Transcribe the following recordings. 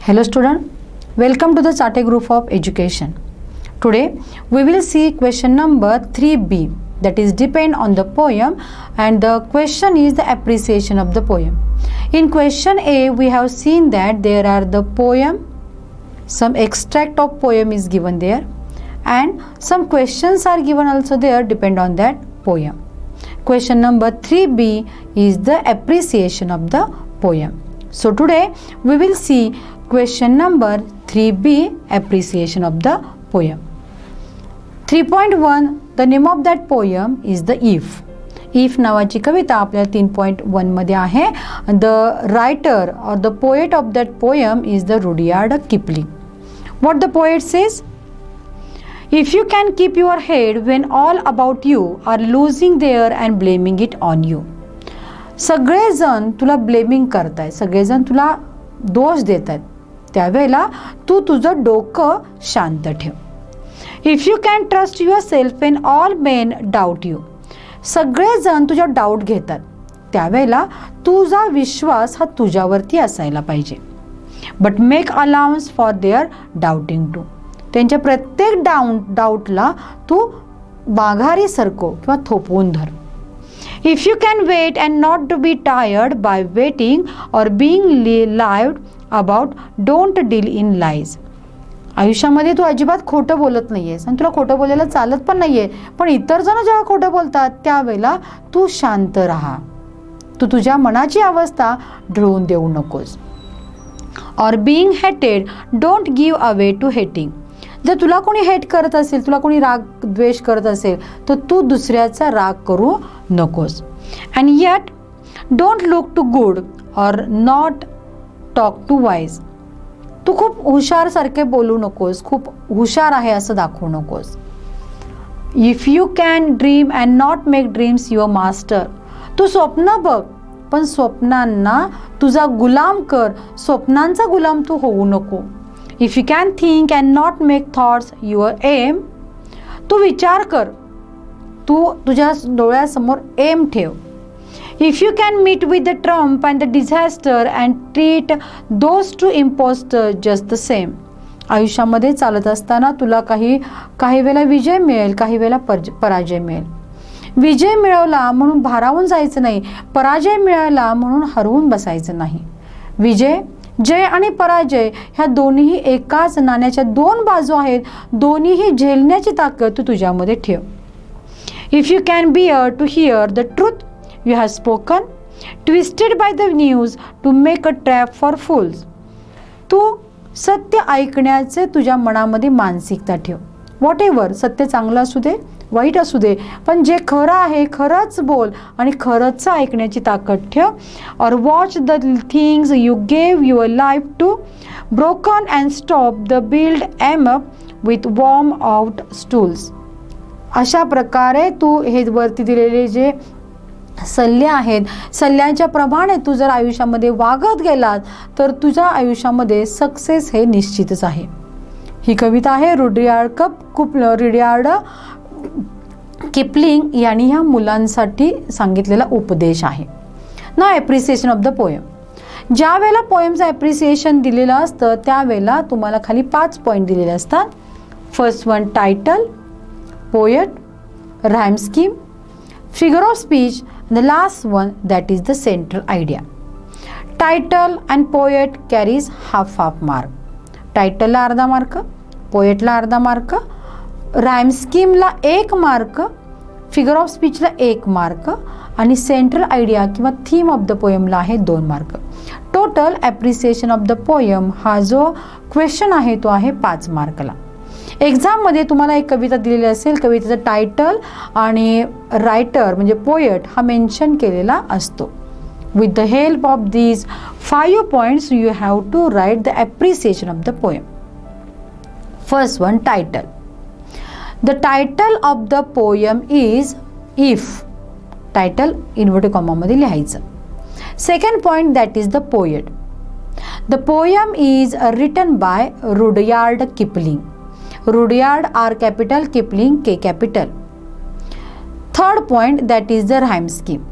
Hello student, welcome to the Chate Group of Education. Today we will see question number 3b, that is depend on the poem, and the question is the appreciation of the poem. In question A we have seen that there are the poem, some extract of poem is given there, and some questions are given also there depend on that poem. Question number 3b is the appreciation of the poem. So today we will see question number 3b, appreciation of the poem. 3.1, the name of that poem is the If. If नावाची कविता आपल्याला 3.1 मध्ये आहे. The writer or the poet of that poem is the Rudyard Kipling. What the poet says? If you can keep your head when all about you are losing their and blaming it on you. सगळेजण तुला blaming करतायत, सगळेजण तुला दोष देत आहेत, त्यावेळेला तू तुझं डोकं शांत ठेव. If you can trust your self Wien all main doubt you. सगळेजण तुझ्या डाऊट घेतात, त्यावेळेला तुझा विश्वास हा तुझ्यावरती असायला पाहिजे. But make allowance for their doubting too. त्यांच्या प्रत्येक डाऊटला तू माघारी सरको किंवा थोपवून धर. If you can wait and not to be tired by waiting or being lied about, don't deal in lies. आयुष्यामध्ये तू अजिबात खोटं बोलत नाहीयेस आणि तुला खोटं बोलायला चालत पण नाहीये, पण इतर जण जेव्हा खोटं बोलतात त्यावेळेला तू शांत राहा. तू तुझ्या मनाची अवस्था ढळून देऊ नकोस. Or being hated, don't give away to hating. जर तुला कोणी हेट करत असेल, तुला कोणी राग द्वेष करत असेल, तर तू दुसऱ्याचा राग करू नकोस. And yet don't look too good or not talk too wise. तू खूप हुशार सारखे बोलू नकोस, खूप हुशार आहे असं दाखवू नकोस. If you can dream and not make dreams your master. तू स्वप्न बघ, पण स्वप्नांना तुझा गुलाम कर, स्वप्नांचा गुलाम तू होऊ नको. If you can think and not make thoughts your aim. तू विचार कर, तू तुझ्या डोळ्यासमोर एम ठेव. If you can meet with the Trump and the disaster and treat those two imposters just the same. आयुष्यामध्ये चालत असताना तुला काही वेळेला विजय मिळेल, काही वेळेला पराजय मिळेल. विजय मिळवला म्हणून भारावून जायचं नाही, पराजय मिळाला म्हणून हरवून बसायचं नाही. जय आणि पराजय ह्या दोन्हीही एकाच नाण्याच्या दोन बाजू आहेत. दोन्हीही झेलण्याची ताकद तू तुझ्यामध्ये ठेव. If you can bear to hear the truth you have spoken, twisted by the news to make a trap for fools. तू सत्य ऐकण्याचे तुझ्या मनामध्ये मानसिकता ठेव. व्हॉट एव्हर, सत्य चांगलं असू दे, वाईट असू दे, पण जे खरं आहे खरंच बोल आणि खरंच ऐकण्याची ताकद ठेव. और watch the things you gave your life to, broken and stop the build M up with warm out stools. अशा प्रकारे तू हे वरती दिलेले जे सल्ले आहेत, सल्ल्यांच्या प्रमाणे तू जर आयुष्यामध्ये वागत गेलात तर तुझ्या आयुष्यामध्ये सक्सेस हे निश्चितच आहे. ही कविता आहे रुडयार्ड किपलिंग यांनी ह्या मुलांसाठी सांगितलेला उपदेश आहे. ना ॲप्रिसिएशन ऑफ द पोएम. ज्या वेळेला पोएमचं ॲप्रिसिएशन दिलेलं असतं त्यावेळेला तुम्हाला खाली 5 पॉईंट दिलेले असतात. First one title, poet, rhyme scheme, figure of speech, the last one that is the central idea. Title and poet carries half mark. टायटलला अर्धा मार्क, पोएटला अर्धा मार्क, राईम स्कीमला 1 मार्क, फिगर ऑफ स्पीचला 1 मार्क आणि central idea किंवा theme of the पोएमला आहे 2 mark. Total appreciation of the poem हा जो क्वेश्चन आहे तो आहे 5 मार्कला. एक्झाममध्ये तुम्हाला एक कविता दिलेली असेल, कवितेचं टायटल आणि रायटर म्हणजे पोएट हा मेन्शन केलेला असतो. With the help of these 5 points, you have to write the appreciation of the poem. First one, title. The title of the poem is If. Title inverted comma मध्ये लिहायचं. Second point, that is the poet. The poem is written by Rudyard Kipling. Rudyard R capital, Kipling K capital. Third point, that is the rhyme scheme.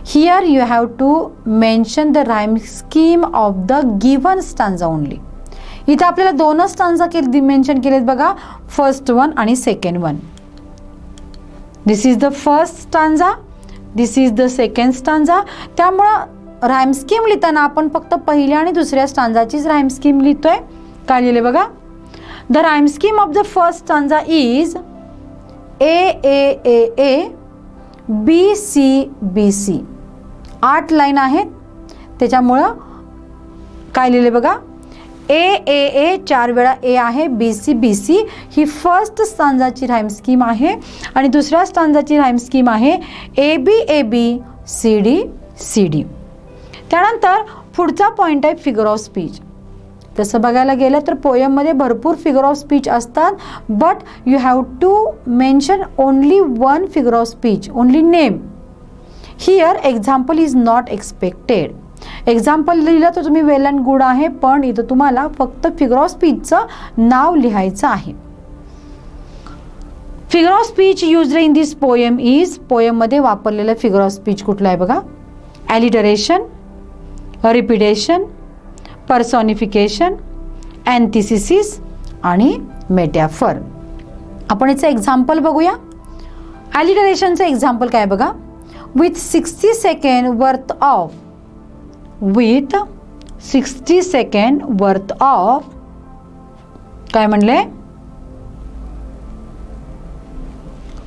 Here you have to mention the rhyme scheme of the given stanza only. इथे आपल्याला दोनच stanza mention केलेत बघा, first one आणि second one. This is the first stanza, this is the second stanza. त्यामुळं rhyme scheme लिहिताना आपण फक्त पहिल्या आणि दुसऱ्या स्टांजाचीच राईम स्कीम लिहितोय. काय लिहिले बघा, the rhyme scheme of the first stanza is A A A A B C B C. 8 line आहेत, त्याच्यामुळं काय लिहिले बघा, ए ए ए 4 वेळा ए आहे, बी सी बी सी ही फर्स्ट स्टांजाची राईम स्कीम आहे. आणि दुसऱ्या स्टांजाची राईम स्कीम आहे A B C D C D. त्यानंतर पुढचा पॉईंट आहे फिगर ऑफ स्पीच. तसं बघायला गेलं तर पोयममध्ये भरपूर फिगर ऑफ स्पीच असतात, but you have to mention only one figure of speech, only name. Here example is not expected. Example लिहिलं तर तुम्ही वेल अँड गुड आहे, पण इथं तुम्हाला फक्त फिगर ऑफ स्पीचचं नाव लिहायचं आहे. Figure of speech used in this poem is, पोएममध्ये वापरलेलं फिगर ऑफ स्पीच कुठलं आहे बघा, ॲलिटरेशन, रिपिटेशन, पर्सॉनिफिकेशन, अँथिसिस आणि मेटॅफर. आपण याचं एक्झाम्पल बघूया. ॲलिटरेशनचं एक्झाम्पल काय बघा, with 60 second worth of, with 60 second worth of, काय म्हणले,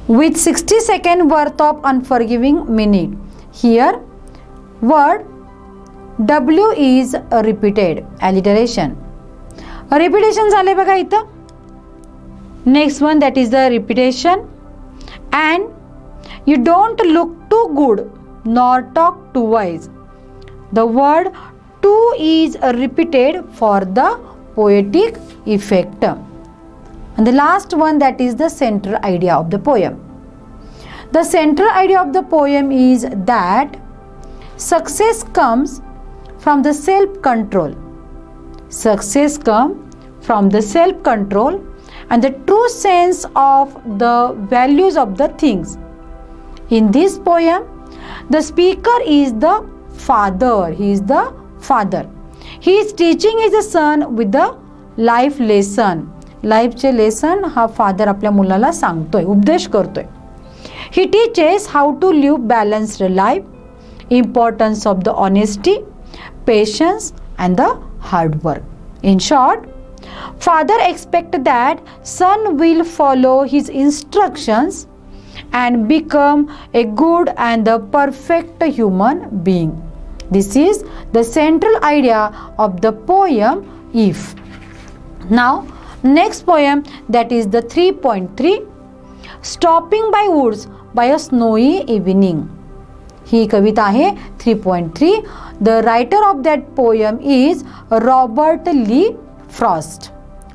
with 60 second worth of unforgiving minute. Here word W is repeated, alliteration. Repetition झाले बघा इथं. Next one that is the repetition. And you don't look too good nor talk too wise. The word too is repeated for the poetic effect. And the last one that is the central idea of the poem. The central idea of the poem is that success comes from the self-control. Success comes from the self-control and the true sense of the values of the things. In this poem, the speaker is the father. He is the father. He is teaching his son with the life lesson. लाईफचे lesson हा father आपल्या मुलाला सांगतोय, उपदेश करतोय. He teaches how to live balanced life, importance of the honesty, patience and the hard work. In short, father expects that son will follow his instructions and become a good and the perfect human being. This is the central idea of the poem If. Now, next poem that is the 3.3, Stopping by Woods by a Snowy Evening. ही कविता आहे 3.3. The writer of that poem is Robert Lee Frost.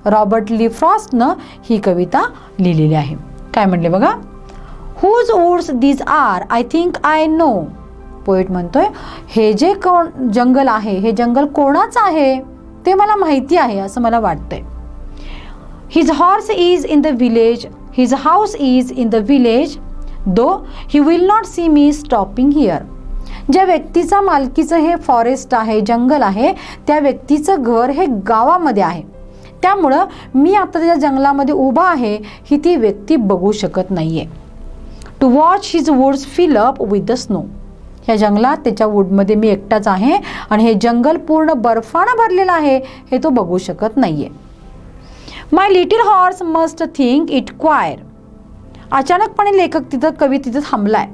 Robert Lee फ्रॉस्टनं ही कविता लिहिलेली आहे. काय म्हणले बघा, whose woods these are, I think I know. Poet म्हणतोय हे जे जंगल आहे, हे जंगल कोणाचं आहे ते मला माहिती आहे असं मला वाटतंय. His horse is in the village, his house is in the village, though he will not see me stopping here. ज्या व्यक्तीचा मालकीचं हे फॉरेस्ट आहे, जंगल आहे, त्या व्यक्तीचं घर हे गावामध्ये आहे, त्यामुळं मी आता त्या जंगलामध्ये उभा आहे ही ती व्यक्ती बघू शकत नाहीये. To watch his woods fill up with the snow. ह्या जंगलात त्याच्या वूडमध्ये मी एकटाच आहे आणि हे जंगल पूर्ण बर्फानं भरलेलं आहे हे तो बघू शकत नाहीये. My little horse must think it queer. अचानकपणे लेखक कवी तिथं थांबलाय.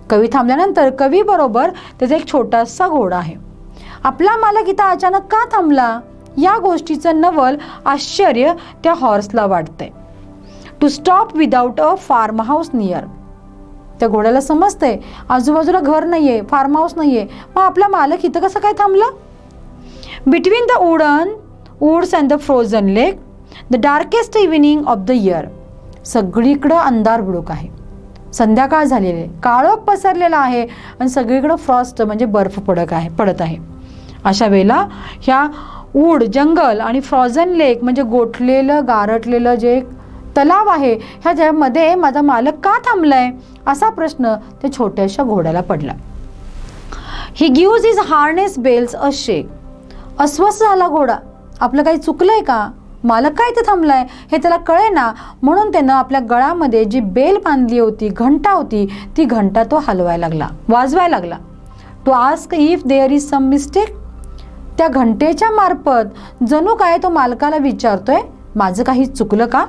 कवी थांबल्यानंतर कवी बरोबर त्याचा एक छोटासा घोडा आहे. आपला मालक इथं अचानक का थांबला या गोष्टीचं नवल आश्चर्य त्या हॉर्सला वाटतंय. To stop without a farmhouse near. त्या घोड्याला समजतंय आजूबाजूला घर नाहीये, फार्म हाऊस नाहीये, मग आपला मालक इथं कसं काय थांबला. Between the woods and the frozen lake, the darkest evening of the year. सगळीकडं अंधार बुडूक आहे, संध्याकाळ झालेली आहे, काळोख पसरलेला आहे आणि सगळीकडं फ्रॉस्ट म्हणजे बर्फ पडत आहे. अशा वेळेला ह्या वूड जंगल आणि फ्रॉझन लेक म्हणजे गोठलेलं गारटलेलं जे तलाव आहे ह्याच्यामध्ये माझा मालक का थांबलाय असा प्रश्न त्या छोट्याशा घोड्याला पडला. He gives his harness bells a shake. अस्वस्थ झाला घोडा आपलं काही चुकलंय का, मालक काय इथे थांबलाय हे त्याला कळेना, म्हणून त्यानं आपल्या गळामध्ये जी बेल बांधली होती, घंटा होती, ती घंटा तो हलवायला लागला, वाजवायला लागला. To ask if there is some mistake. त्या घंटेच्या मार्फत जणू काय तो मालकाला विचारतोय, माझं काही चुकलं का.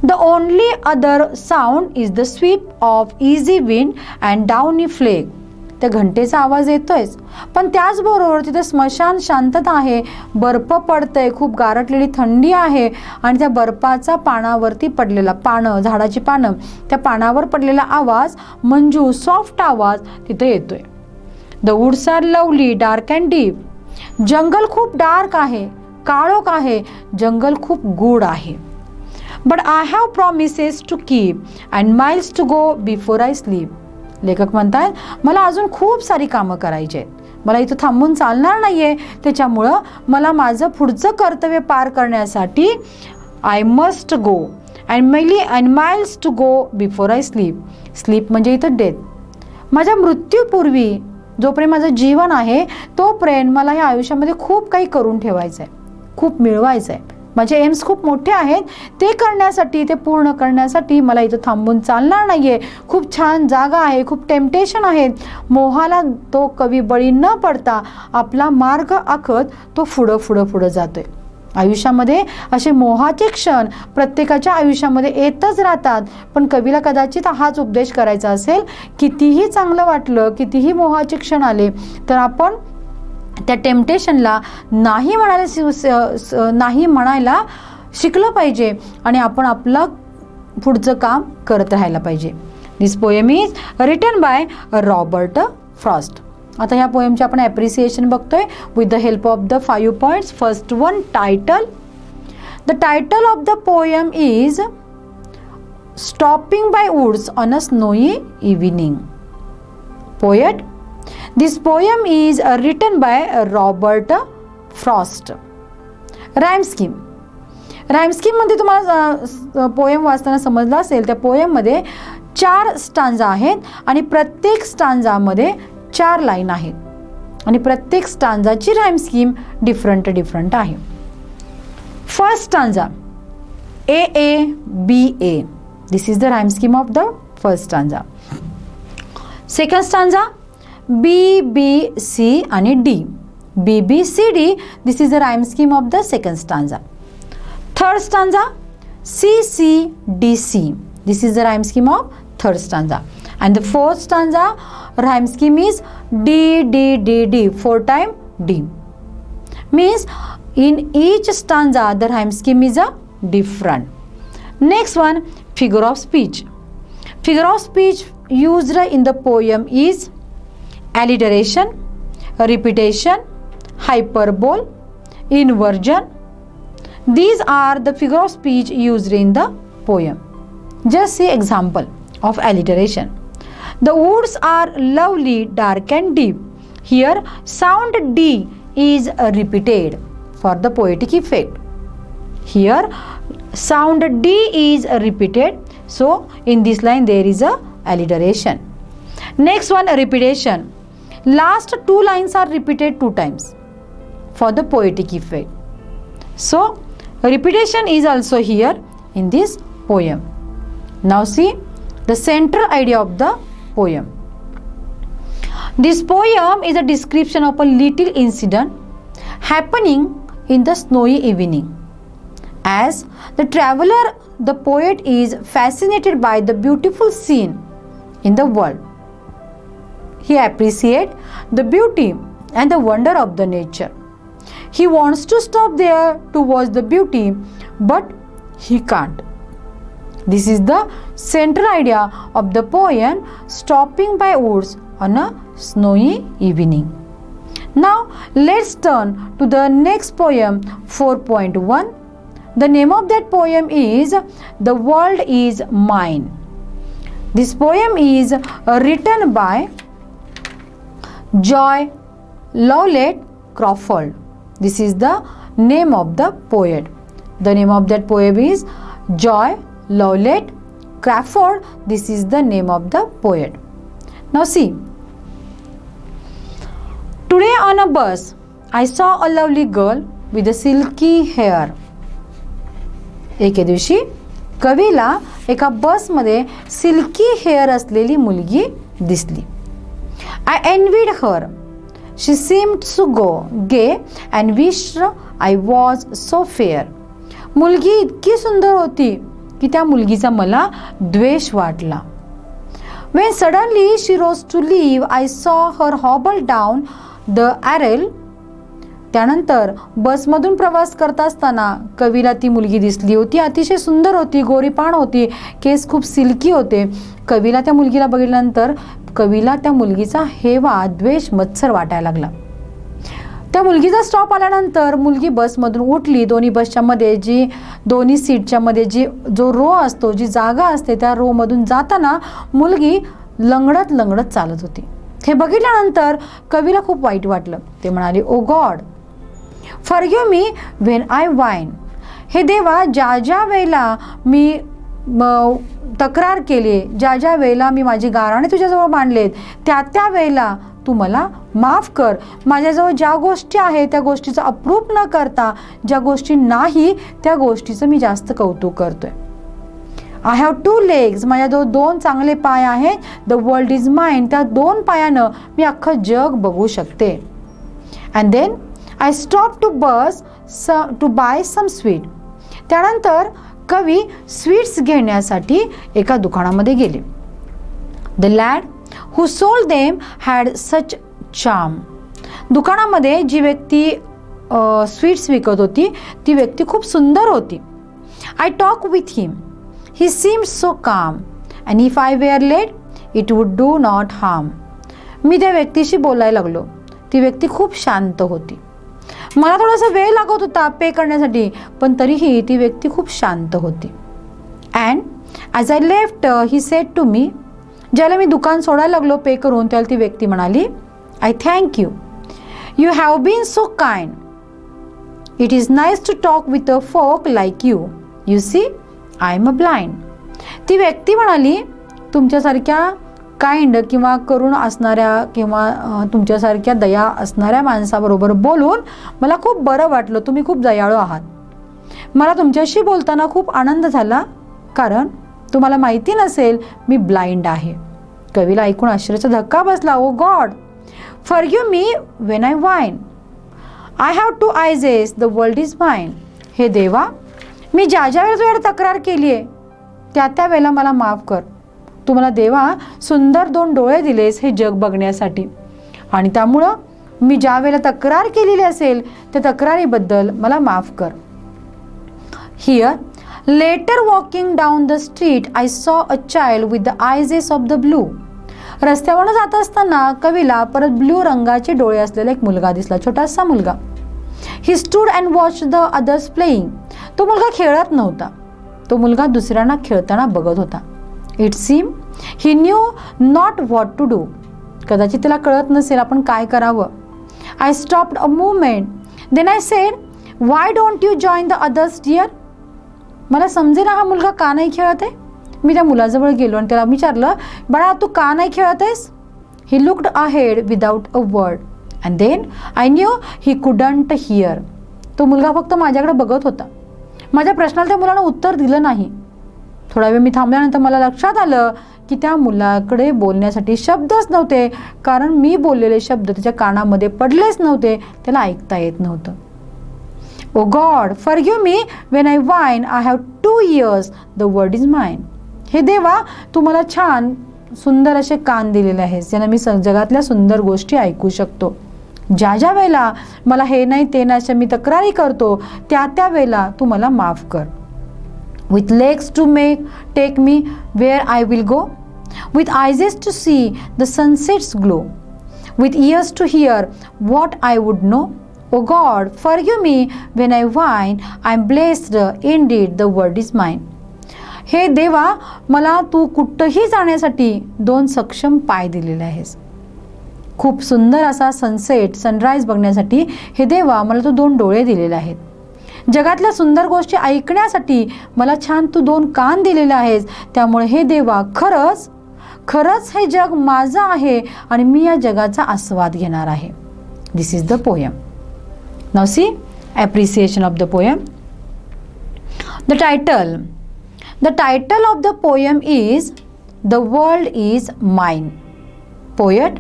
The only other sound is the sweep of easy wind and downy flake. त्या घंटेचा आवाज येतोयच, पण त्याचबरोबर तिथे स्मशान शांतता आहे, बर्फ पडतंय, खूप गारटलेली थंडी आहे आणि त्या बर्फाचा पानावरती पडलेला, पानं, झाडाची पानं, त्या पानावर पडलेला आवाज, मंजू सॉफ्ट आवाज तिथे येतोय. The woods are lovely dark and deep. जंगल खूप डार्क आहे, काळोख आहे, जंगल खूप गूढ आहे. But I have promises to keep and miles to go before I sleep. लेखक म्हणतात, मला अजून खूप सारी कामं करायची आहेत, मला इथं थांबून चालणार नाही आहे, त्याच्यामुळं मला माझं पुढचं कर्तव्य पार करण्यासाठी I must go and miles to go before I sleep. Sleep म्हणजे इथं डेथ. माझ्या मृत्यूपूर्वी जोपर्यंत माझं जीवन आहे तोपर्यंत मला या आयुष्यामध्ये खूप काही करून ठेवायचं आहे, खूप मिळवायचं आहे, माझे एम्स खूप मोठे आहेत, ते करण्यासाठी, ते पूर्ण करण्यासाठी मला इथं थांबून चालणार नाही आहे. खूप छान जागा आहे, खूप टेम्पटेशन आहेत. मोहाला तो कवी बळी न पडता आपला मार्ग आखत तो पुढं जातोय. आयुष्यामध्ये असे मोहाचे क्षण प्रत्येकाच्या आयुष्यामध्ये येतच राहतात, पण कवीला कदाचित हाच उपदेश करायचा असेल, कितीही चांगलं वाटलं, कितीही मोहाचे क्षण आले तर आपण त्या टेम्पटेशनला नाही म्हणायला शिकलं पाहिजे आणि आपण आपलं पुढचं काम करत राहायला पाहिजे. This poem is written by Robert Frost. आता ह्या पोएमचे आपण ॲप्रिसिएशन बघतोय with the help of the 5 points. First one, title. The title of the poem is stopping by woods on a snowy evening. Poet. This poem is written by Robert Frost. Rhyme scheme. Rhyme स्कीममध्ये तुम्हाला poem वाचताना समजलं असेल, त्या पोएममध्ये 4 stanza आहेत आणि प्रत्येक स्टांजामध्ये 4 line आहेत आणि प्रत्येक स्टांजाची राईम स्कीम डिफरंट आहे. First stanza A A B A. This is the rhyme scheme of the first stanza. Second stanza B B C आणि D. B B C D. This is the rhyme scheme of the second stanza. Third stanza C C D C. This is the rhyme scheme of third stanza. And the fourth stanza rhyme scheme is D D D D, 4 times D. Means in each stanza the rhyme scheme is a different. Next one, figure of speech. Figure of speech used in the poem is alliteration, repetition, hyperbole, inversion. These are the figure of speech used in the poem. Just see example of alliteration. The woods are lovely, dark and deep. Here sound D is repeated for the poetic effect. Here sound D is repeated, so in this line there is a alliteration. Next one, repetition. Last 2 lines are repeated 2 times for the poetic effect. So repetition is also here in this poem. Now see the central idea of the poem. This poem is a description of a little incident happening in the snowy evening. As the traveler, the poet is fascinated by the beautiful scene in the world. He appreciates the beauty and the wonder of the nature. He wants to stop there to watch the beauty, but he can't. This is the central idea of the poem, stopping by woods on a snowy evening. Now let's turn to the next poem, 4.1. The name of that poem is The World Is Mine. This poem is written by Joy Lowlett Crawford. This is the name of the poet. The name of that poem is Joy Lowlett Crawford. This is the name of the poet. Now see. Today on a bus, I saw a lovely girl with a silky hair. एके दिवशी कवीला एका बसमध्ये silkie hair असलेली मुलगी दिसली. I envied her. She seemed to go gay and wished I was so fair. मुलगी इतकी सुंदर होती की त्या मुलगीचा मला द्वेष वाटला. When suddenly she rose to leave, I saw her hobble down the aisle. त्यानंतर बसमधून प्रवास करत असताना कवीला ती मुलगी दिसली होती. अतिशय सुंदर होती, गोरीपाण होती, केस खूप सिल्की होते. कवीला त्या मुलगीला बघितल्यानंतर कवीला त्या मुलगीचा हेवा, द्वेष, मत्सर वाटायला लागला. त्या मुलगीचा स्टॉप आल्यानंतर मुलगी बसमधून उठली. दोन्ही बसच्या मध्ये दोन्ही सीटच्या मध्ये जो रो असतो, जी जागा असते, त्या रोमधून जाताना मुलगी लंगडत लंगडत चालत होती. हे बघितल्यानंतर कवीला खूप वाईट वाटलं. ते म्हणाले, oh God, forgive me when I whine. हे देवा, ज्या ज्या वेळेला मी तक्रार केली, ज्या ज्या वेळेला मी माझी गाराणे तुझ्याजवळ मांडलेत, त्या वेळेला तू मला माफ कर. माझ्याजवळ ज्या गोष्टी आहेत त्या गोष्टीचं अप्रूप न करता ज्या गोष्टी नाही त्या गोष्टीचं मी जास्त कौतुक करतोय. I have 2 legs. माझ्याजवळ 2 चांगले पाय आहेत. The world is mine. त्या 2 पायानं मी अख्खं जग बघू शकते. And then I stop to buy some sweet. त्यानंतर कवी स्वीट्स घेण्यासाठी एका दुकानामध्ये गेले. The lad who sold them had such charm. दुकानामध्ये जी व्यक्ती स्वीट्स विकत होती ती व्यक्ती खूप सुंदर होती. I talked with him. He seemed so calm and if I were late it would do not harm. मी त्या व्यक्तीशी बोलायला लागलो. ती व्यक्ती खूप शांत होती. मला थोडासा वेळ लागत होता पे करण्यासाठी, पण तरीही ती व्यक्ती खूप शांत होती. And as I left he said to me, ज्याला मी दुकान सोडायला लागलो पे करून, त्याला ती व्यक्ती म्हणाली, I thank you. You have been so kind. It is nice to talk with a folk like you. You see, I am a blind. ती व्यक्ती म्हणाली, तुमच्यासारख्या काइंड किंवा करुण असणाऱ्या किंवा तुमच्यासारख्या दया असणाऱ्या माणसाबरोबर बोलून मला खूप बरं वाटलं. तुम्ही खूप दयाळू आहात. मला तुमच्याशी बोलताना खूप आनंद झाला, कारण तुम्हाला माहिती नसेल मी ब्लाइंड आहे. कवीला ऐकून आश्चर्याचा धक्का बसला. Oh God, forgive me when I whine. I have 2 eyes. The world is mine. हे देवा, मी ज्या ज्या वेळेला तुझ्याकडे तक्रार केली आहे त्या वेळेला मला माफ कर. तू मला देवा सुंदर 2 डोळे दिलेस हे जग बघण्यासाठी, आणि त्यामुळं मी ज्या वेळेला तक्रार केलेली असेल त्या तक्रारीबद्दल मला माफ कर. Here Later walking down the street, I saw a child with the eyes of the blue. रस्त्यावरून जात असताना कवीला परत ब्लू रंगाचे डोळे असलेला एक मुलगा दिसला, छोटासा मुलगा. He stood and watched the others playing. तो मुलगा खेळत नव्हता, तो मुलगा दुसऱ्यांना खेळताना बघत होता. It seemed he knew not what to do. कदाचित त्याला कळत नसेल आपण काय करावं. I stopped a moment. Then I said, why don't you join the others, dear? मला समजेना हा मुलगा का नाही खेळत आहे. मी त्या मुलाजवळ गेलो आणि त्याला विचारलं, बाळा तू का नाही खेळत आहेस. He looked ahead without a word and then I knew he couldn't hear. तो मुलगा फक्त माझ्याकडे बघत होता. माझ्या प्रश्नाला त्या मुलानं उत्तर दिलं नाही. थोडा वेळ मी थांबल्यानंतर मला लक्षात आलं की त्या मुलाकडे बोलण्यासाठी शब्दच नव्हते, कारण मी बोललेले शब्द त्याच्या कानामध्ये पडलेच नव्हते, त्याला ऐकता येत नव्हतं. Oh God, forgive me when I whine. I have 2 ears. The world is mine. हे देवा, तू मला छान सुंदर असे कान दिलेले आहेस, ज्याने मी जगातल्या सुंदर गोष्टी ऐकू शकतो. ज्या ज्या वेळेला मला हे नाही ते नाही अशा मी तक्रारी करतो त्या वेळेला तू मला माफ कर. With legs to take me where I will go. With eyes to see the sunset's glow. With ears to hear what I would know. O God, forgive me when I whine. I am blessed indeed. The world is mine. हे देवा, मला तू कुठंही जाण्यासाठी 2 सक्षम पाय दिलेले आहेस. खूप सुंदर असा सनराईज बघण्यासाठी हे देवा मला तू 2 डोळे दिलेले आहेत. जगातल्या सुंदर गोष्टी ऐकण्यासाठी मला छान तू 2 कान दिलेले आहेस. त्यामुळे हे देवा, खरंच हे जग माझं आहे आणि मी या जगाचा आस्वाद घेणार आहे. This is the poem. Now see, appreciation of the poem. The title of the poem is The World Is Mine. Poet.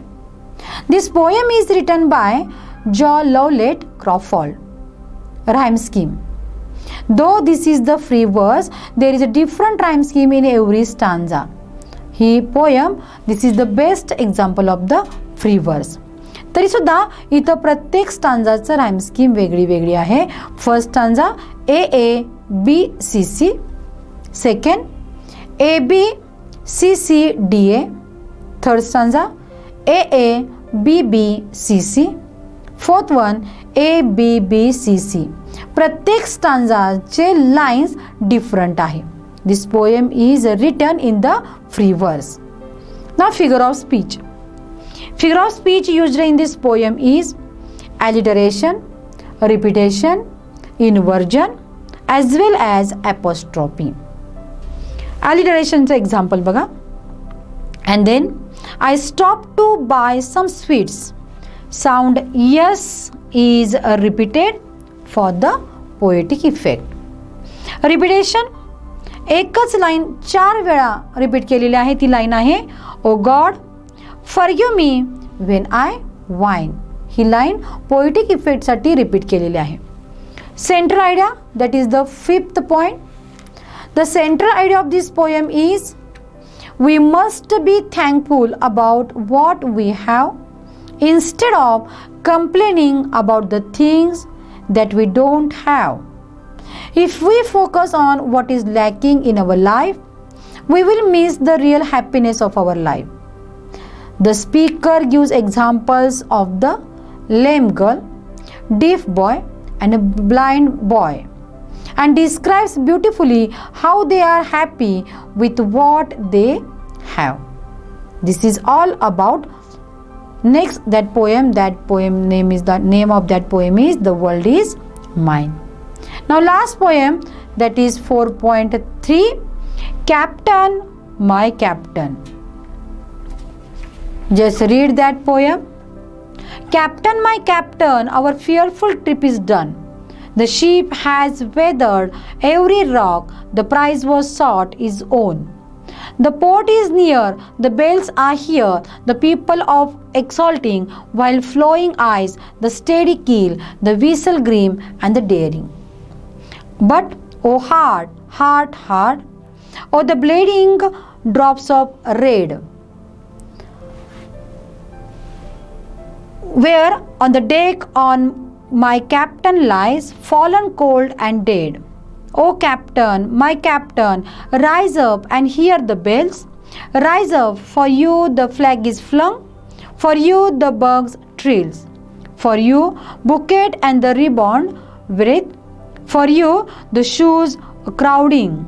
This poem is written by Jo Lowlett Crawford. Rhyme scheme. Though this is the free verse, there is a different rhyme scheme in every stanza. He poem, this is the best example of the free verse. तरी सुद्धा इथं प्रत्येक स्टांजाचं rhyme scheme वेगळी वेगळी आहे. First stanza A B C C, second A B C C D A, third stanza A B B C C, fourth one A B B C C. प्रत्येक स्टांजाचे lines different आहे. This poem is written in the free verse. Now figure of speech. Figure of speech used in this poem is alliteration, repetition, inversion as well as apostrophe. Alliterationचं example बघा. And then I stopped to buy some sweets. Sound yes is repeated for the poetic effect. Repetition, एकच line 4 वेळा repeat केलेली आहे. ती line आहे oh God forgive me when I whine. ही line poetic effect साठी repeat केलेली आहे. Central idea, that is the fifth point. The central idea of this poem is we must be thankful about what we have instead of complaining about the things that we don't have. If we focus on what is lacking in our life, we will miss the real happiness of our life. The speaker gives examples of the lame girl, deaf boy, and a blind boy, and describes beautifully how they are happy with what they have. This is all about next that poem name is, the name of that poem is The World Is Mine. Now last poem, that is 4.3, Captain My Captain. Just read that poem. Captain my captain, our fearful trip is done. The ship has weathered every rock, the prize was sought is own. The port is near, the bells are here, the people of exulting, while flowing eyes, the steady keel, the whistle grim and the daring. But, oh heart, heart, heart, oh the bleeding drops of red, where on the deck on my captain lies, fallen cold and dead. O captain, my captain, rise up and hear the bells. Rise up, for you the flag is flung, for you the bugs trills, for you bouquet and the ribbon wreath, for you the shoes crowding.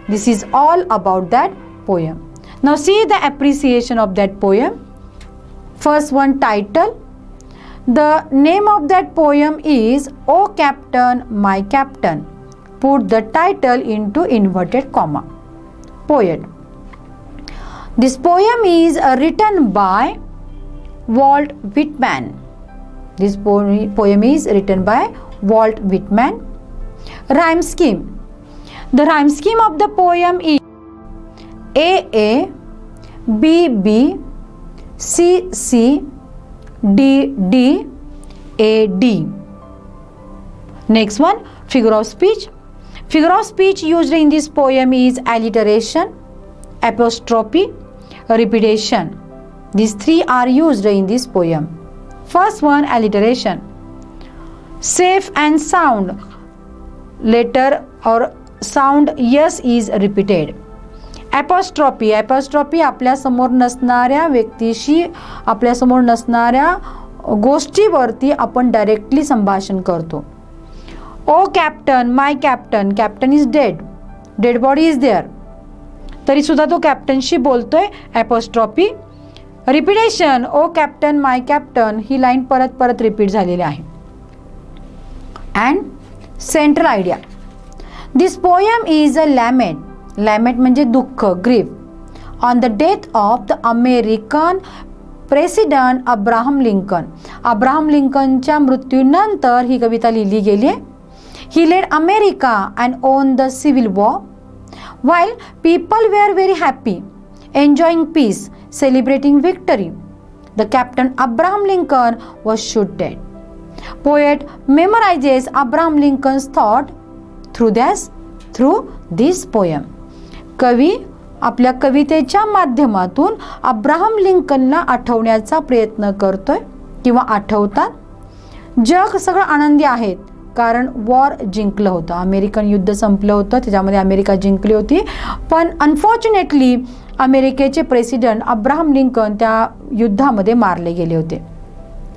This is all about that poem. Now see the appreciation of that poem. First one, title. The name of that poem is O Captain, My Captain. Put the title into inverted comma. Poet. This poem is written by Walt Whitman. This poem is written by Walt Whitman. Rhyme scheme. The rhyme scheme of the poem is A B B C C D D A D. Next one, figure of speech. Figure of speech used in this poem is alliteration, apostrophe, repetition. These three are used in this poem. First one, alliteration. Safe and sound letter or sound yes is repeated. Apostrophe. Apostrophe आपल्या समोर नसणाऱ्या व्यक्तीशी, आपल्या समोर नसणाऱ्या गोष्टीवरती आपण directly संभाषण करतो. Oh captain, my captain, captain is dead, dead body is there, तरी सुद्धा तो कॅप्टनशी बोलतोय. Apostrophe. Repetition. Oh captain, my captain, ही लाईन परत परत रिपीट झालेली आहे. And central idea. This poem is a lament. Lament म्हणजे दुःख, grief, on the death of the American president Abraham Lincoln. Abraham लिंकनच्या मृत्यूनंतर ही कविता लिहिली गेली आहे. He led America and won the Civil War. While people were very happy, enjoying peace, celebrating victory, the Captain Abraham Lincoln was shot dead. Poet memorizes Abraham Lincoln's thought through this poem. कवी आपल्या कवितेच्या माध्यमातून Abraham लिंकनला आठवण्याचा प्रयत्न करतोय किंवा आठवतात. जग सगळं आनंदी आहेत कारण वॉर जिंकलं होतं, अमेरिकन युद्ध संपलं होतं, त्याच्यामध्ये अमेरिका जिंकली होती. पण अनफॉर्च्युनेटली अमेरिकेचे प्रेसिडेंट अब्राहम लिंकन त्या युद्धामध्ये मारले गेले होते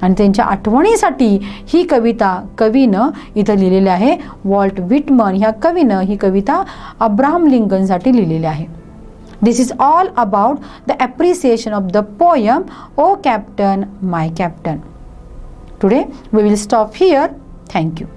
आणि त्यांच्या आठवणीसाठी ही कविता कवीनं इथं लिहिलेली आहे. वॉल्ट विटमन ह्या कवीनं ही कविता अब्राहम लिंकनसाठी लिहिलेली आहे. This is all about the appreciation of the poem O Captain, My Captain. Today we will stop here. Thank you.